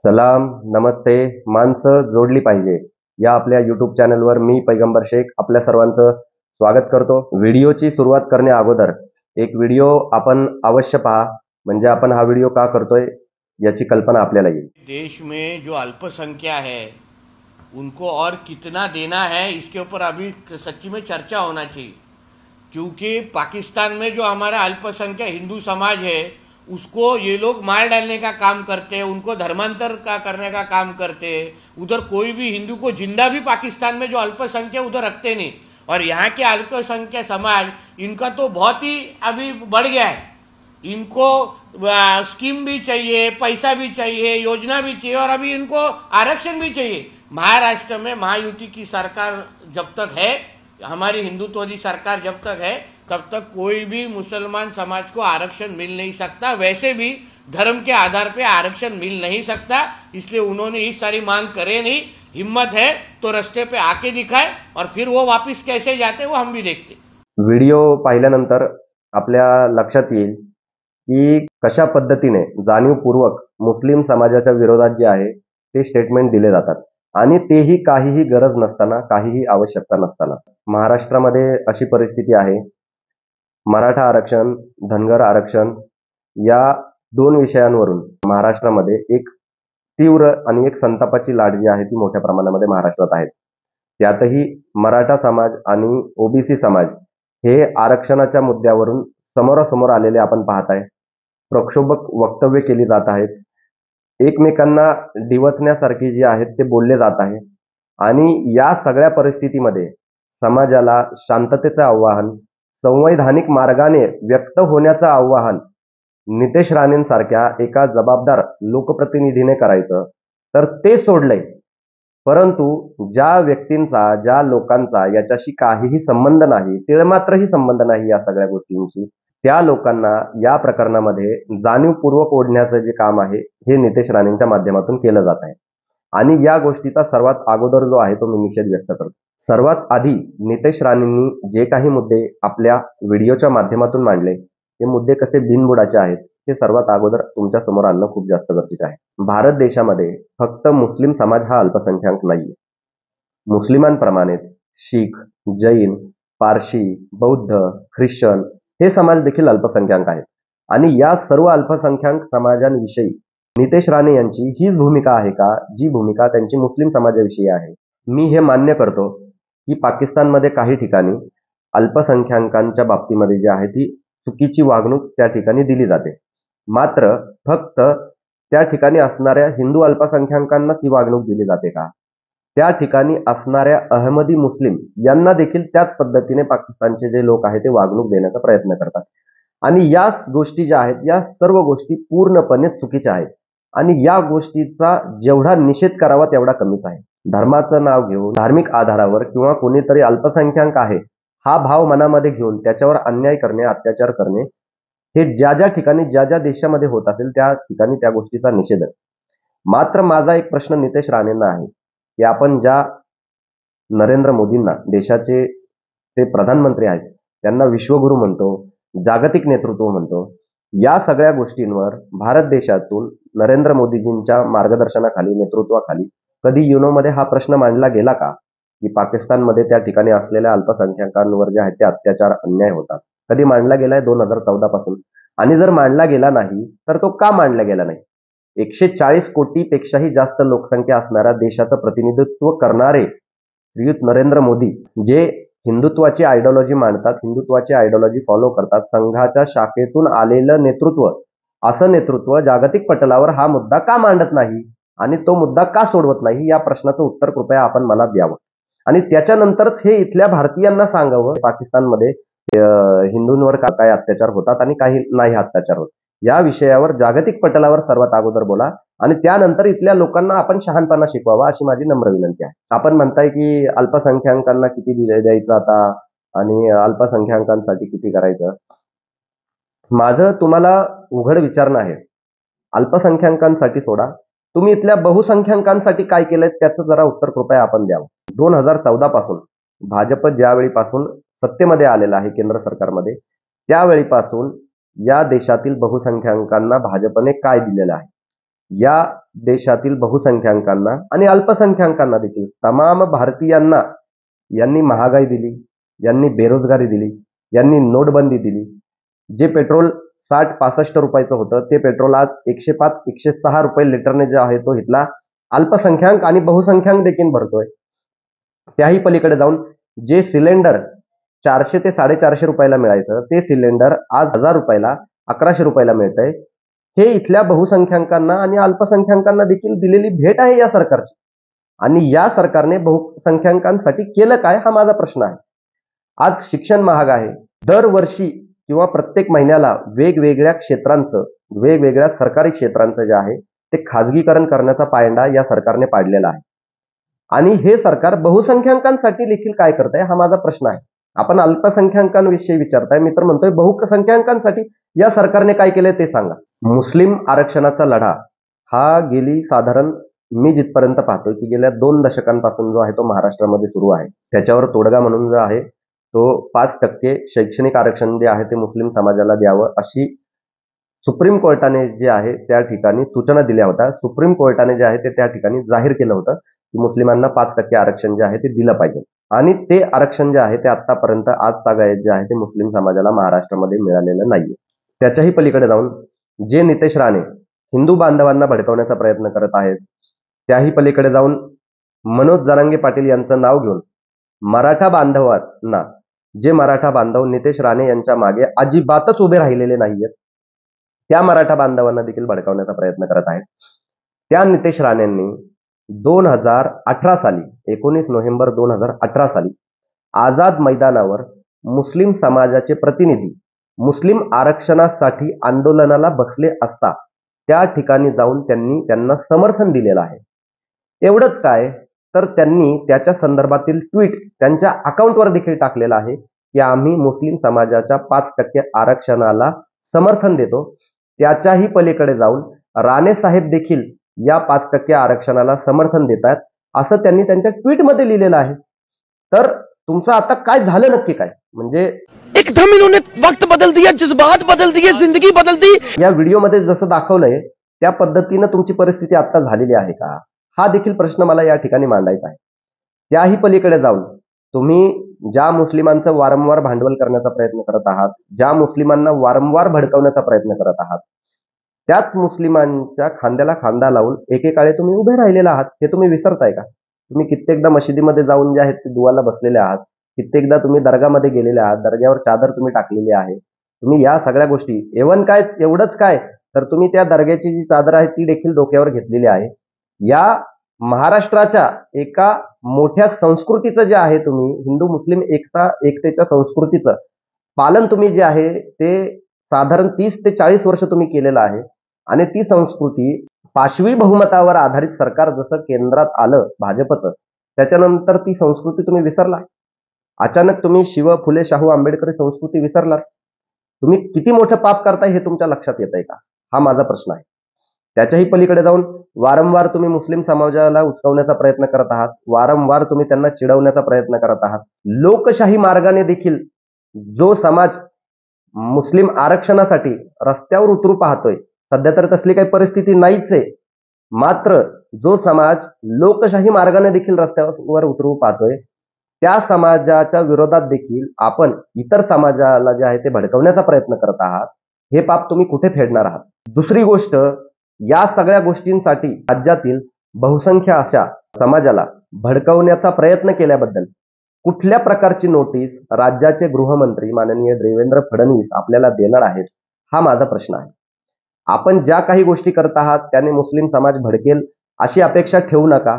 सलाम, नमस्ते. माणसं जोडली पाहिजे या आपल्या यूट्यूब चॅनलवर मी पैगंबर शेख आपल्या सर्वांचं स्वागत करतो. व्हिडिओची सुरुवात करण्या अगोदर एक व्हिडिओ आपण अवश्य पहा, म्हणजे आपण हा व्हिडिओ का करतोय याची कल्पना आपल्याला येईल. देश में जो अल्पसंख्या है उनको और कितना देना है, इसके ऊपर अभी सच्ची में चर्चा होना चाहिए। क्योंकि पाकिस्तान में जो हमारा अल्पसंख्यक हिंदू समाज है उसको ये लोग मार डालने का काम करते हैं, उनको धर्मांतर का करने का काम करते हैं। उधर कोई भी हिंदू को जिंदा भी पाकिस्तान में जो अल्पसंख्यक उधर रखते नहीं। और यहाँ के अल्पसंख्यक समाज इनका तो बहुत ही अभी बढ़ गया है। इनको स्कीम भी चाहिए, पैसा भी चाहिए, योजना भी चाहिए और अभी इनको आरक्षण भी चाहिए। महाराष्ट्र में महायुति की सरकार जब तक है, हमारी हिंदुत्ववादी सरकार जब तक है, तब तक कोई भी मुसलमान समाज को आरक्षण मिल नहीं सकता। वैसे भी धर्म के आधार पे आरक्षण मिल नहीं सकता, इसलिए उन्होंने इस सारी मांग करे नहीं। हिम्मत है तो रस्ते पे आके दिखाए और फिर वो वापस कैसे जाते वो हम भी देखते। व्हिडिओ पाहिल्यानंतर आपल्या लक्षात येईल की कशा पद्धतीने जाणीवपूर्वक मुस्लिम समाजाच्या विरोधात जे आहे ते स्टेटमेंट दिले जातात आणि तेही काहीही गरज नसताना, काहीही आवश्यकता नसताना. महाराष्ट्रामध्ये अशी परिस्थिती आहे. मराठा आरक्षण, धनगर आरक्षण या दोन विषयांवरून महाराष्ट्रामध्ये एक तीव्र आणि एक संतापाची लाट जी आहे ती मोठ्या प्रमाणामध्ये महाराष्ट्रात आहे. त्यातही मराठा समाज आणि ओबीसी समाज हे आरक्षणाच्या मुद्द्यावरून समोरासमोर आलेले आपण पाहत आहे. प्रक्षोभक वक्तव्य केली जात आहेत. एकमेकांना डिवचण्यासारखी जी आहेत ते बोलले जात आहे आणि या सगळ्या परिस्थितीमध्ये समाजाला शांततेचं आव्हान, संवैधानिक मार्गाने व्यक्त होण्याचं आव्हान नितेश राणेंसारख्या एका जबाबदार लोकप्रतिनिधीने करायचं तर ते सोडलंय. परंतु ज्या व्यक्तींचा, ज्या लोकांचा याच्याशी काहीही संबंध नाही, तिळमात्रही संबंध नाही या सगळ्या गोष्टींशी, त्या लोकांना या प्रकरणामध्ये जाणीवपूर्वक ओढण्याचं जे काम आहे हे नितेश राणेंच्या माध्यमातून केलं जात आहे. आणि या गोष्टीचा सर्वात अगोदर जो आहे तो मी निषेध व्यक्त करतो. सर्वात आधी नितेश राणेंनी जे काही मुद्दे आपल्या व्हिडिओच्या माध्यमातून मांडले ते मुद्दे कसे बिनबुडाचे आहेत हे सर्वात अगोदर तुमच्या समोर आणणं खूप जास्त गरजेचं आहे. भारत देशामध्ये फक्त मुस्लिम समाज हा अल्पसंख्याक नाहीये. मुस्लिमांप्रमाणेच शीख, जैन, पारशी, बौद्ध, ख्रिश्चन हे समाज देखील अल्पसंख्याक आहेत आणि या सर्व अल्पसंख्याक समाजांविषयी नितेश राणे यांची हीच भूमिका आहे का जी भूमिका त्यांची मुस्लिम समाजाविषयी आहे. मी हे मान्य करतो की पाकिस्तानमध्ये काही ठिकाणी अल्पसंख्याकांच्या बाबतीमध्ये जी आहे ती चुकीची वागणूक त्या ठिकाणी दिली जाते. मात्र फक्त त्या ठिकाणी असणाऱ्या हिंदू अल्पसंख्याकांनाच ही वागणूक दिली जाते का? त्या ठिकाणी असणाऱ्या अहमदी मुस्लिम यांना देखील त्याच पद्धतीने पाकिस्तानचे जे लोक आहेत ते वागणूक देण्याचा प्रयत्न करतात. आणि या गोष्टी ज्या आहेत या सर्व गोष्टी पूर्णपणे चुकीच्या आहेत आणि या गोष्टीचा जेवढा निषेध करावा तेवढा कमीच आहे. धर्माचं नाव घेऊन धार्मिक आधारावर किंवा कोणीतरी अल्पसंख्याक आहे हा भाव मनामध्ये घेऊन त्याच्यावर अन्याय करणे, अत्याचार करणे हे ज्या ज्या ठिकाणी, ज्या ज्या देशामध्ये होत असेल त्या ठिकाणी त्या गोष्टीचा निषेध आहे. मात्र माझा एक प्रश्न नितेश राणेंना आहे की आपण ज्या नरेंद्र मोदींना, देशाचे ते प्रधानमंत्री आहेत, त्यांना विश्वगुरू म्हणतो, जागतिक नेतृत्व म्हणतो, या सगळ्या गोष्टींवर भारत देशातून नरेंद्र मोदीजींच्या मार्गदर्शनाखाली, नेतृत्वाखाली कधी युनोमध्ये हा प्रश्न मांडला गेला का की पाकिस्तानमध्ये त्या ठिकाणी असलेल्या अल्पसंख्याकांवर जे आहेत ते अत्याचार, अन्याय होतात? कधी मांडला गेलाय 2014 पासून? आणि जर मांडला गेला नाही तर तो का मांडला गेला नाही? 140 कोटीपेक्षाही जास्त लोकसंख्या असणाऱ्या देशाचं प्रतिनिधित्व करणारे श्रीयुत नरेंद्र मोदी जे हिंदुत्वाची आयडिओलॉजी मांडतात, हिंदुत्वाची आयडिओलॉजी फॉलो करतात, संघाच्या शाखेतून आलेलं नेतृत्व, असं नेतृत्व जागतिक पटलावर हा मुद्दा का मांडत नाही आणि तो मुद्दा का सोडवत नाही या प्रश्नाचं उत्तर कृपया आपण मला द्यावं. आणि त्याच्यानंतरच हे इथल्या भारतीयांना सांगावं पाकिस्तानमध्ये हिंदूंवर काय अत्याचार होतात आणि काही नाही अत्याचार होत या विषयावर जागतिक पटलावर सर्वात अगोदर बोला आणि त्यानंतर इथल्या लोकांना आपण शहाणपणा शिकवावा अशी माझी नम्र विनंती आहे. आपण म्हणताय की अल्पसंख्याकांना किती द्यायचं आता आणि अल्पसंख्याकांसाठी किती करायचं. माझं तुम्हाला उघड विचारणं आहे, अल्पसंख्याकांसाठी सोडा, तुम्ही इथल्या बहुसंख्याकांसाठी काय केलंय त्याचं जरा उत्तर कृपया आपण द्यावं. 2014 पासून भाजप ज्यावेळीपासून सत्तेमध्ये आलेला आहे केंद्र सरकारमध्ये त्यावेळीपासून या देशातील बहुसंख्याकांना भाजपने काय दिलेलं आहे, या देशातील बहुसंख्याकांना आणि अल्पसंख्याकांना देखील तमाम भारतीयांना यांनी महागाई दिली, यांनी बेरोजगारी दिली, यांनी नोटबंदी दिली. जे पेट्रोल 60-65 रुपयाचं होतं ते पेट्रोल आज 105-106 रुपये लिटरने जे आहे तो इथला अल्पसंख्याक आणि बहुसंख्याक देखील भरतोय. त्याही पलीकडे जाऊन जे सिलेंडर 400 ते 450 रुपयाला मिळायचं ते सिलेंडर आज 1000 रुपयाला 1100 रुपयाला मिळतंय. हे इथल्या बहुसंख्याकांना आणि अल्पसंख्याकांना देखील दिलेली भेट आहे या सरकारची. आणि या सरकारने बहुसंख्याकांसाठी केलं काय हा माझा प्रश्न आहे. आज शिक्षण महाग आहे. दरवर्षी किंवा प्रत्येक महिन्याला वेगवेगळ्या क्षेत्रांचं वेगवेगळ्या सरकारी क्षेत्रांचं जे आहे ते खाजगीकरण करण्याचा पायंडा या सरकारने पाडलेला आहे. आणि हे सरकार बहुसंख्याकांसाठी देखील काय करत आहे हा माझा प्रश्न आहे. आपण अल्पसंख्याकांविषयी विचारताय, मी तर म्हणतोय बहुसंख्याकांसाठी या सरकारने काय केलंय ते सांगा. मुस्लिम आरक्षणाचा लढा हा गेली साधारण मी जिथपर्यंत पाहतोय की गेल्या 2 दशकांपासून जो आहे तो महाराष्ट्रामध्ये सुरू आहे. त्याच्यावर तोडगा म्हणून जो आहे तो 5% शैक्षणिक आरक्षण जे आहे ते मुस्लिम समाजाला द्यावं अशी सुप्रीम कोर्टाने जे आहे त्या ठिकाणी सूचना दिल्या होत्या. सुप्रीम कोर्टाने जे आहे ते त्या ठिकाणी जाहीर केलं होतं की मुस्लिमांना 5% आरक्षण जे आहे ते दिलं पाहिजे. आणि ते आरक्षण जे आहे ते आतापर्यंत आज तागायत जे आहे ते मुस्लिम समाजाला महाराष्ट्रामध्ये मिळालेलं नाहीये. त्याच्याही पलीकडे जाऊन जे नितेश राणे हिंदू बांधवांना भडकवण्याचा प्रयत्न करत आहेत, त्याही पलीकडे जाऊन मनोज जरांगे पाटील यांचं नाव घेऊन मराठा बांधवांना, जे मराठा बांधव नितेश राणे यांच्या मागे अजिबातच उभे राहिलेले नाहीयेत, त्या मराठा बांधवांना देखील भडकवण्याचा प्रयत्न करत आहेत. त्या नितेश राणेंनी 2018 साली 19 नोव्हेंबर 2018 साली आझाद मैदानावर मुस्लिम समाजाचे प्रतिनिधी मुस्लिम आरक्षणासाठी आंदोलनाला बसले असता त्या ठिकाणी जाऊन त्यांना समर्थन दिलेलं आहे. एवढंच काय तर त्यांनी त्याच्या संदर्भातील ट्विट त्यांच्या अकाउंटवर देखील टाकलेलं आहे की आम्ही मुस्लिम समाजाच्या 5% आरक्षणाला समर्थन देतो. त्याच्याही पलीकडे जाऊन राणे साहेब देखील या 5% आरक्षणाला समर्थन देतात असं त्यांनी त्यांच्या ट्विटमध्ये लिहिलेलं आहे. तर तुमचं आता काय झालं नक्की काय, म्हणजे एकदम इन्होंने वक्त बदल दिया, जज्बात बदल दिए, जिंदगी बदल दी. या व्हिडिओमध्ये जसं दाखवलंय त्या पद्धतीनं तुमची परिस्थिती आता झालेली आहे का हा देखील प्रश्न मला या ठिकाणी मांडायचा आहे. त्याही पलीकडे जाऊन तुम्ही ज्या मुस्लिमांचं वारंवार भांडवल करण्याचा प्रयत्न करत आहात, ज्या मुस्लिमांना वारंवार भडकवण्याचा प्रयत्न करत आहात, त्याच मुस्लिमांच्या खांद्याला खांदा लावून एकेकाळी तुम्ही उभे राहिलेला आहात. हे तुम्ही विसरताय का? तुम्ही कित्येकदा मशिदीमध्ये जाऊन जे आहेत ते दुआला बसलेले आहात, कित्येकदा तुम्ही दर्गामध्ये गेलेले आहात, दर्ग्यावर चादर तुम्ही टाकलेली आहे. तुम्ही या सगळ्या गोष्टी एवन काय एवढंच काय तर तुम्ही त्या दर्ग्याची जी चादर आहे ती देखील डोक्यावर घेतलेली आहे. या महाराष्ट्राच्या एका मोठ्या संस्कृतीचं जे आहे तुम्ही हिंदू मुस्लिम एकतेच्या संस्कृतीचं पालन तुम्ही जे आहे ते साधारण 30 ते 40 वर्ष तुम्ही केलेलं आहे. आणि ती संस्कृती पाशवी बहुमतावर आधारित सरकार जसं केंद्रात आलं भाजपचं, त्याच्यानंतर ती संस्कृती तुम्ही विसरला. अचानक तुम्ही शिव फुले शाहू आंबेडकरी संस्कृती विसरलात. तुम्ही किती मोठं पाप करताय हे तुमच्या लक्षात येत आहे का हा माझा प्रश्न आहे. त्याच्याही पलीकडे जाऊन वारंवार तुम्ही मुस्लिम समाजाला उचकवण्याचा प्रयत्न करत आहात, वारंवार तुम्ही त्यांना चिडवण्याचा प्रयत्न करत आहात. लोकशाही मार्गाने देखील जो समाज मुस्लिम आरक्षणासाठी रस्त्यावर उतरू पाहतोय, सध्या तर तसली काही परिस्थिती नाहीच आहे, मात्र जो समाज लोकशाही मार्गाने देखील रस्त्यावर उतरू पाहतोय त्या समाजाच्या विरोधात देखील आपण इतर समाजाला जे आहे ते भडकवण्याचा प्रयत्न करत आहात. हे पाप तुम्ही कुठे फेडणार आहात? दुसरी गोष्ट, या सगळ्या गोष्टींसाठी राज्यातील बहुसंख्य अशा समाजाला भडकवण्याचा प्रयत्न केल्याबद्दल कुठल्या प्रकारची नोटीस राज्याचे गृहमंत्री माननीय देवेंद्र फडणवीस आपल्याला देणार आहेत हा माझा प्रश्न आहे. आपण ज्या काही गोष्टी करत आहात त्याने मुस्लिम समाज भडकेल अशी अपेक्षा ठेवू नका.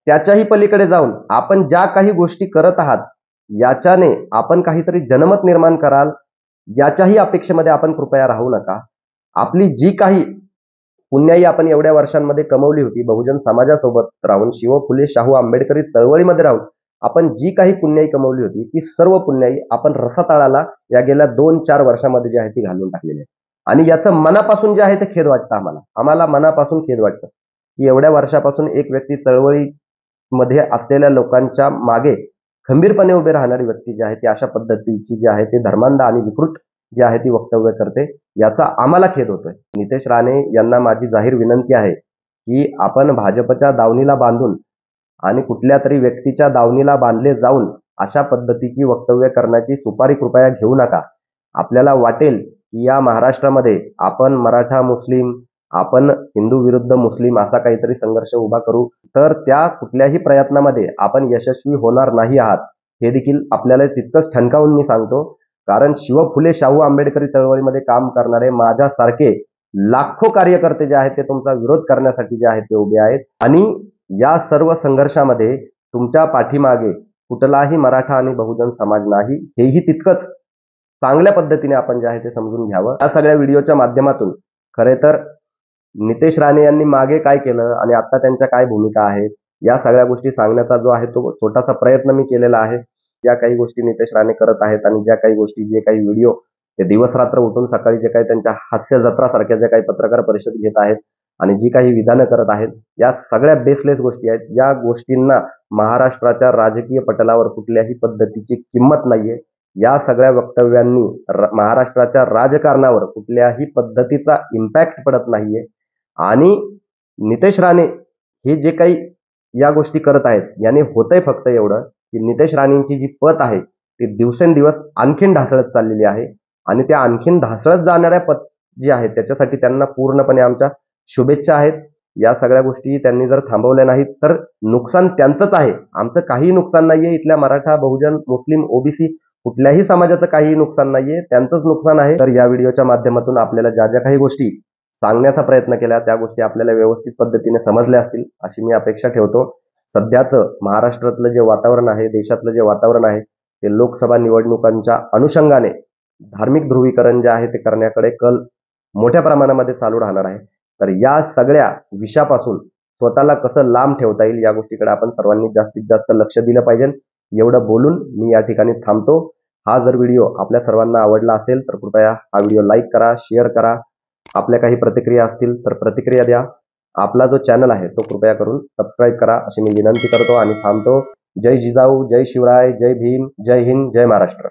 त्याच्याही पलीकडे जाऊन आपण ज्या काही गोष्टी करत आहात याच्याने आपण काहीतरी जनमत निर्माण कराल याच्याही अपेक्षेमध्ये आपण कृपया राहू नका. आपली जी काही पुण्याई आपण एवढ्या वर्षांमध्ये कमवली होती, बहुजन समाजासोबत राहून, शिव फुले शाहू आंबेडकरी चळवळीमध्ये राहून आपण जी काही पुण्याई कमवली होती ती सर्व पुण्याई आपण रसातळाला या गेल्या 2-4 वर्षामध्ये जी आहे ती घालून टाकलेली आहे. आणि याचं मनापासून जे आहे ते खेद वाटतं आम्हाला मनापासून खेद वाटतं की एवढ्या वर्षापासून एक व्यक्ती चळवळीमध्ये असलेल्या लोकांच्या मागे खंबीरपणे उभे राहणारी व्यक्ती जी आहे ती अशा पद्धतीची जी आहे ती धर्मांध आणि विकृत जी आहे ती वक्तव्य करते, याचा आम्हाला खेद होतोय. नितेश राणे यांना माझी जाहीर विनंती आहे की आपण भाजपच्या दावणीला बांधून आणि कुठल्या तरी व्यक्तीच्या दावणीला बांधले जाऊन अशा पद्धतीची वक्तव्य करण्याची सुपारी कृपया घेऊ नका. आपल्याला वाटेल की या महाराष्ट्रामध्ये आपण मराठा मुस्लिम, आपण हिंदू विरुद्ध मुस्लिम असा काहीतरी संघर्ष उभा करू, तर त्या कुठल्याही प्रयत्नामध्ये आपण यशस्वी होणार नाही आहात. हे देखील आपल्याला तितकंच ठणकावून मी सांगतो. कारण शिव फुले शाहू आंबेडकरी चळवळीमध्ये काम करणारे माझ्यासारखे लाखो कार्यकर्ते जे आहेत ते तुमचा विरोध करण्यासाठी जे आहेत ते उभे आहेत. आणि या सर्व संघर्षामध्ये तुमच्या पाठीमागे कुठलाही मराठा आणि बहुजन समाज नाही, हेही तितकंच चांगल्या पद्धतीने आपण जे आहे ते समजून घ्यावं. या सगळ्या व्हिडिओच्या माध्यमातून खरे तर नितेश राणे यांनी मागे काय केलं आणि आता त्यांच्या काय भूमिका आहेत या सगळ्या गोष्टी सांगण्याचा जो आहे तो छोटासा प्रयत्न मी केलेला आहे. ज्या काही गोष्टी नितेश राणे करत आहेत आणि ज्या काही गोष्टी, जे काही व्हिडिओ ते दिवस रात्र उठून सकाळी जे काही त्यांच्या हास्य जत्रासारख्या ज्या काही पत्रकार परिषद घेत आहेत आणि जी काही विधानं करत आहेत, या सगळ्या बेसलेस गोष्टी आहेत. या गोष्टींना महाराष्ट्राच्या राजकीय पटलावर कुठल्याही पद्धतीची किंमत नाहीये. या सगळ्या वक्तव्यांनी महाराष्ट्राच्या राजकारणावर कुठल्याही पद्धतीचा इम्पॅक्ट पडत नाहीये. आणि नितेश राणे हे जे काही या गोष्टी करत आहेत याने होतंय फक्त एवढं की नितेश राणेंची जी पत आहे ती दिवसेंदिवस आणखीन ढासळत चाललेली आहे. आणि त्या आणखीन ढासळत जाणाऱ्या पत जी आहेत त्याच्यासाठी त्यांना पूर्णपणे आमच्या शुभेच्छा आहेत. या सगळ्या गोष्टी त्यांनी जर थांबवल्या नाहीत तर नुकसान त्यांचंच आहे, आमचं काही नुकसान नाहीये. इथल्या मराठा, बहुजन, मुस्लिम, ओबीसी कुठल्याही समाजाचं काही नुकसान नाहीये, त्यांचंच नुकसान आहे. तर या व्हिडिओच्या माध्यमातून आपल्याला ज्या ज्या काही गोष्टी सांगण्याचा प्रयत्न केला त्या गोष्टी आपल्याला व्यवस्थित पद्धतीने समजल्या असतील अशी मी अपेक्षा ठेवतो. सध्याचं महाराष्ट्रातलं जे वातावरण आहे, देशातलं जे वातावरण आहे ते लोकसभा निवडणुकांच्या अनुषंगाने धार्मिक ध्रुवीकरण जे आहे ते करण्याकडे कल मोठ्या प्रमाणामध्ये चालू राहणार आहे. तर या सगळ्या विषयापासून स्वतःला कसं लांब ठेवता येईल या गोष्टीकडे आपण सर्वांनी जास्तीत जास्त लक्ष दिलं पाहिजे. एवढं बोलून मी या ठिकाणी थांबतो. हा जर व्हिडिओ आपल्या सर्वांना आवडला असेल तर कृपया हा व्हिडिओ लाईक करा, शेअर करा. आपल्या काही प्रतिक्रिया असतील तर प्रतिक्रिया द्या. आपला जो चॅनल आहे तो कृपया करून सबस्क्राईब करा अशी मी विनंती करतो आणि थांबतो. जय जिजाऊ, जय शिवराय, जय भीम, जय हिंद, जय महाराष्ट्र.